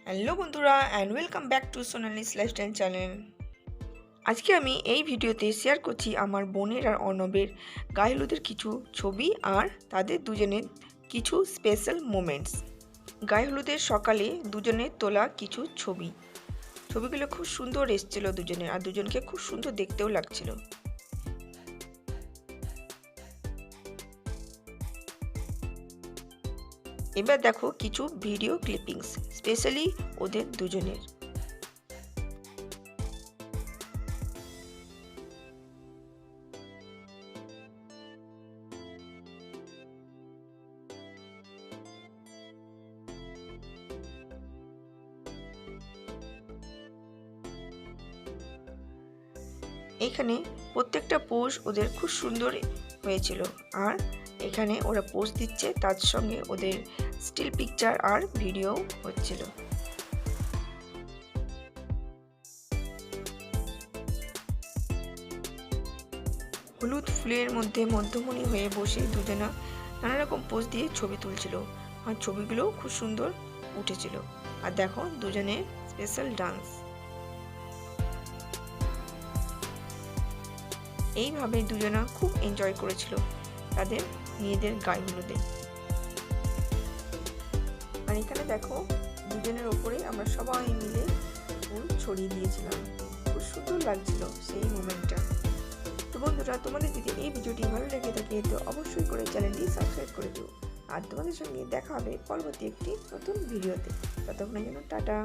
Hello বন্ধুরা and welcome back to Sonali's lifestyle channel. আজকে আমি এই ভিডিওতে শেয়ার করছি আমার বোনের আর অর্ণবের গায়ে হলুদের কিছু ছবি আর তাদের দুজনের কিছু স্পেশাল মোমেন্টস। গায়ে হলুদের সকালে দুজনের তোলা কিছু ছবিগুলো খুব সুন্দর এসেছিল দুজনের, আর দুজনকে খুব সুন্দর দেখতেও লাগছিল। এবার দেখো কিছু ভিডিও ক্লিপিংস স্পেশালি ওদের দুজনের। এখানে প্রত্যেকটা পোজ ওদের খুব সুন্দর হয়েছিল, আর এখানে ওরা পোজ দিচ্ছে, তার সঙ্গে ওদের স্টিল পিকচার আর ভিডিও হচ্ছিল। হলুদ ফুলের মধ্যে মধ্যমণি হয়ে বসে দুজনা নানা রকম পোজ দিয়ে ছবি তুলছিল, আর ছবিগুলো খুব সুন্দর উঠেছিল। আর দেখো দুজনের স্পেশাল ডান্স। এইভাবে দুজনা খুব এনজয় করেছিল তাদের মেয়েদের গায়ে হলুদে। আর এখানে দেখো দুজনের ওপরে আমরা সবাই মিলে ফুল ছড়িয়ে দিয়েছিলাম, খুব সুন্দর লাগছিল সেই মোমেন্টটা। তো বন্ধুরা, তোমাদের যদি এই ভিডিওটি ভালো লেগে থাকে তো অবশ্যই করে চ্যানেলটি সাবস্ক্রাইব করে দিও। আর তোমাদের সঙ্গে দেখা হবে পরবর্তী একটি নতুন ভিডিওতে। ততক্ষণের জন্য টাটা।